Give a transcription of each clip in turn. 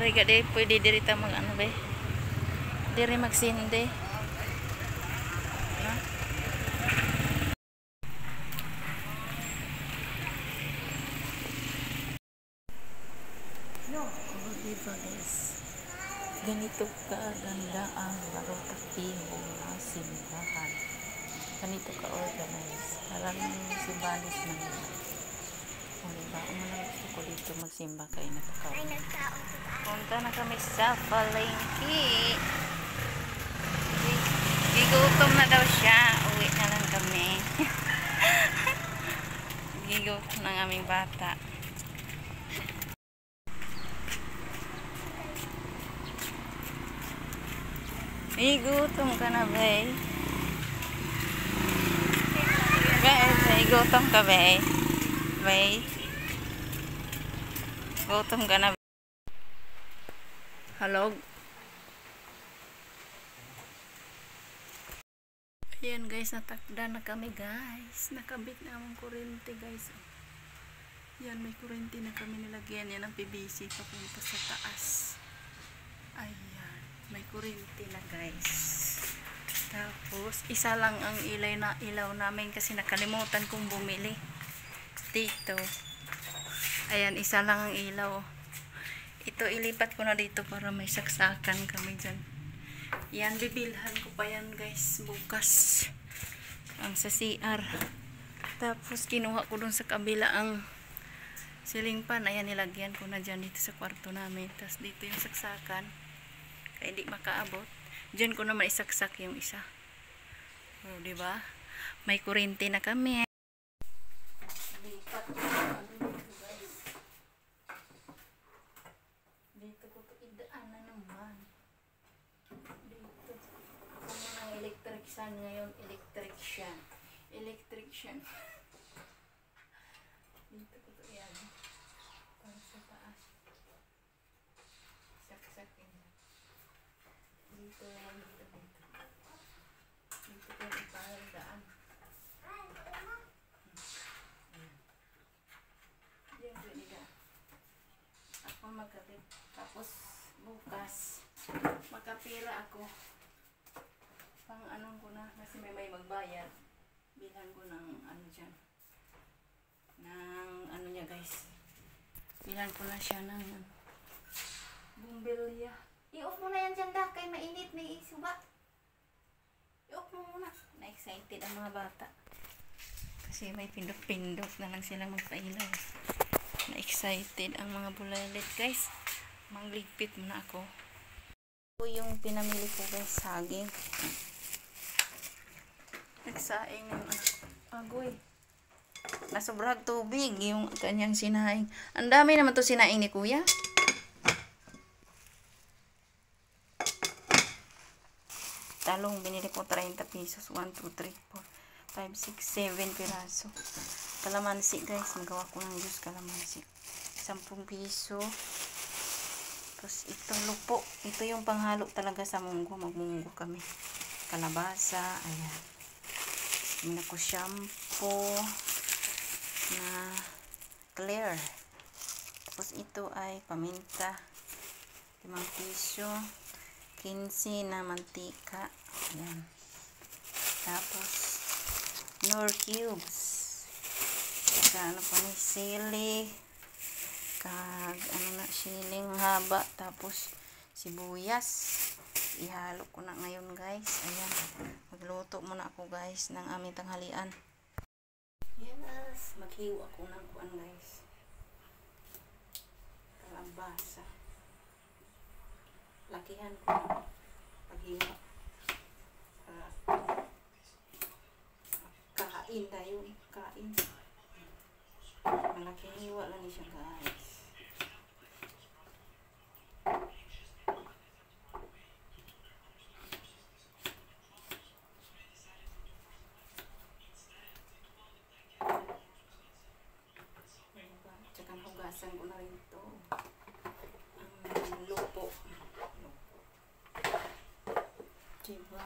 Dari gak deh pwede diri ta mag ano ba? Diri magsinde. No? Oh, diba guys? Ganito kaganda ang Barokatihong na simbahan. Ganito ka-organize. Parang simbalis man nila. O diba? Umunang gusto ko dito magsimba kayo na takaw. Punta na kami sa palengke. Gigutom na daw siya. Uwi na lang kami. Gigutom ng aming bata. Igutom ka na, bay. Igutom ka, bay. Bay. Gutom ka na. Halog. Ayan guys, natakda na kami guys. Nakabit na ang kurente guys. Yan, may kurente na kami nilagyan. Yan ang PVC papunta sa taas. Ayan, may kurente na guys. Tapos, isa lang ang ilaw namin kasi nakalimutan kong bumili. Dito. Ayan, isa lang ang ilaw. Ito, ilipat ko na dito para may saksakan kami dyan. Yan, bibilhan ko pa yan guys bukas. Ang sa CR. Tapos, kinuha ko dun sa kabila ang ceiling fan. Ayan, nilagyan ko na dyan dito sa kwarto namin. Tapos, dito yung saksakan. Kaya hindi makaabot. Dyan ko naman isaksak yung isa. O, diba? May kurente na kami. Lipat ko na dito guys. Dito ko ito idaan na naman. Dito. Ako muna ang electrician ngayon. Electrician. Dito ko ito yan. Para sa taas. Saksakin. Dito yan. Dito ko yung ipahandaan. Diyan ko nila. Ako magkabit. Tapos bukas magkapira ako. Pang anong ko na. Kasi may magbayad. Bilhan ko ng ano dyan. Ng ano niya guys. Bilhan ko na siya ng bumbilya. I-off mo na yan dyan dah. Kaya mainit. May isuba. I-off mo muna. Na-excited ang mga bata. Kasi may pindot-pindot na lang silang magpailaw. Na-excited ang mga bulalit guys. Mangligpit muna ako. Ito yung pinamili ko guys. Saging. Nagsaing yung agoy. Nasobrang tubig yung kanyang sinaing. Ang dami naman to sinaing ni kuya. Talong binili ko 30 pesos. 1, 2, 3, 4, 5, 6, 7 piraso. Kalamansi guys. Magawa ko ng juice kalamansi. 10 piso. Tapos itong lupo. Ito yung panghalo talaga sa munggo. Magmunggo kami. Kalabasa. Ayan. Mina ko shampoo na clear. Tapos ito ay paminta. 5 piso. 15 na mantika. Ayan. Tapos Knorr cubes. Saka ano pa ni sili. Kag ano na siling haba. Tapos sibuyas. Ihalo ko na ngayon guys. Ayan. Magluto muna ako guys ng aming tanghalian. Yes. Maghiwa ako ng kuan guys. Kalabasa. Lakihan ko na. Paghiwa. Kain tayo. Kain. Malaking hiwa lang siya guys. Tsaka hugasan ko na rin ito. Ang lupo. Diba?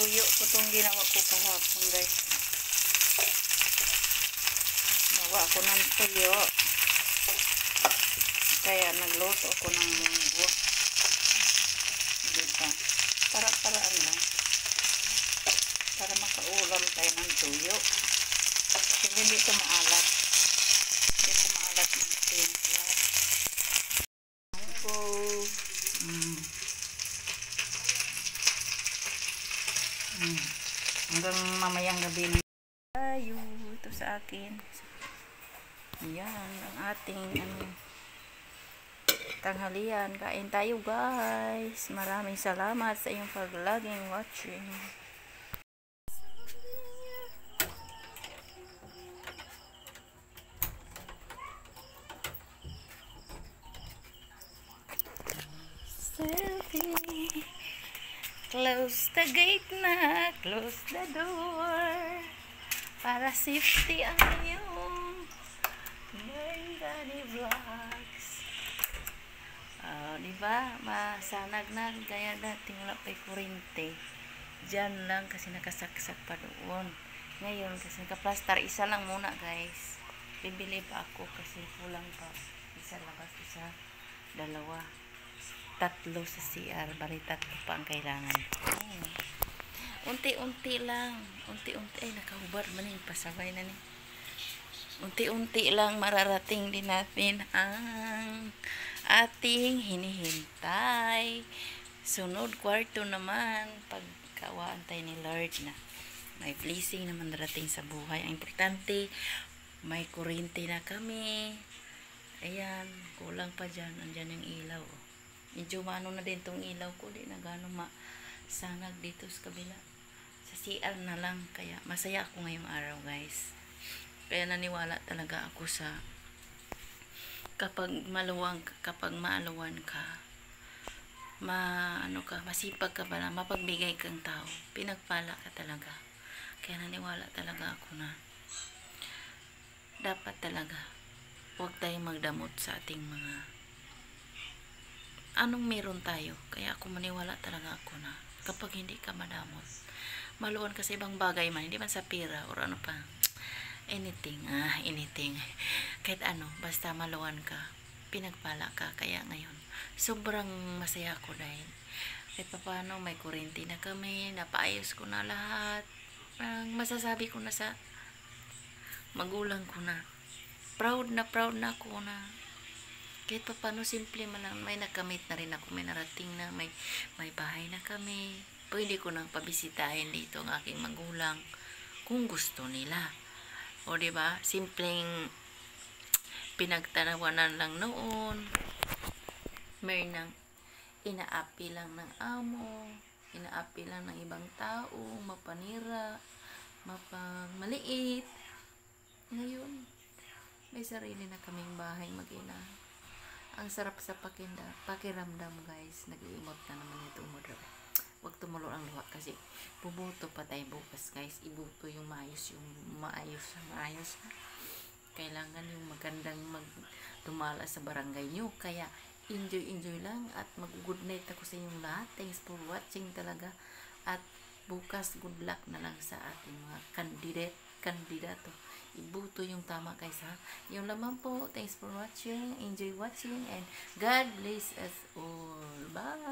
tuyo ko itong ginawa ko kahapon guys. Gawa ko ng tuyo. Kaya nagluto ako ng munggo. Diba? Para-paraan lang. Para makaulam tayo ng tuyo. Hindi ito maalat. Hindi ito maalat ng timpla. Munggo. Hanggang mamayang gabi na tayo. Ito sa akin. Yan ang ating tanghalian. Kain tayo guys. Maraming salamat sa iyong pag-laging watching. Selfie. Close the gate na. Close the door. Para safety ang iyong Danny Vlogs. Diba? Masanag-nag kaya dating wala pa'y kurente. Diyan lang kasi nakasaksak pa doon. Ngayon kasi nakaplastar. Isa lang muna guys. Bibili pa ako kasi kulang pa. Isa labas, isa, dalawa, tatlo sa CR. Bali tatlo pa ang kailangan. Unti-unti lang. Unti-unti. Ay, nakahubad man yung pasabay na ni. Unti-unti lang mararating din natin ang ating hinihintay. Sunod kwarto naman pagkawaan tayo ni Lord na may blessing naman darating sa buhay. Ang importante may kuryente na kami. Ayan, kulang pa dyan. Andyan yung ilaw. Medyo maano na din tong ilaw ko. Di na gano'ng masanag dito sa kabila. Sa CR na lang. Kaya masaya ako ngayong araw guys. Kaya naniwala talaga ako sa kapag maluwang ka, masipag ka pala, mapagbigay kang tao, pinagpala ka talaga. Kaya naniwala talaga ako na dapat talaga huwag tayong magdamot sa ating mga anong meron tayo. Kaya ako maniwala talaga ako na kapag hindi ka madamot, maluwan ka sa ibang bagay man, hindi man sa pira or ano pa, anything, kahit ano, basta maluwan ka, pinagpala ka. Kaya ngayon sobrang masaya ako dahil kahit paano may kuryente na kami, napaayos ko na lahat. Masasabi ko na sa magulang ko na proud na ako na kahit paano simple man lang, may nakamit na rin ako, may narating na, may bahay na kami. Pwede ko nang pabisitahin dito ang aking magulang kung gusto nila. O diba, simpleng pinagtanawanan lang noon. May nang inaapi lang ng amo, inaapi lang ng ibang tao, mapanira, mapamaliit. Ngayon, may sarili na kaming bahay mag-ina. Ang sarap sa pakiramdam guys. Nag-iimot na naman ito umudra. Huwag tumulo ang luha kasi bubuto pa tayo bukas guys. Ibuto yung maayos, maayos. Kailangan yung magandang dumala sa barangay nyo. Kaya enjoy lang at mag-good night ako sa inyong lahat. Thanks for watching talaga. At bukas good luck na lang sa ating mga kandidato. Ibuto yung tama guys ha. Yung laman po. Thanks for watching. Enjoy watching and God bless us all. Bye!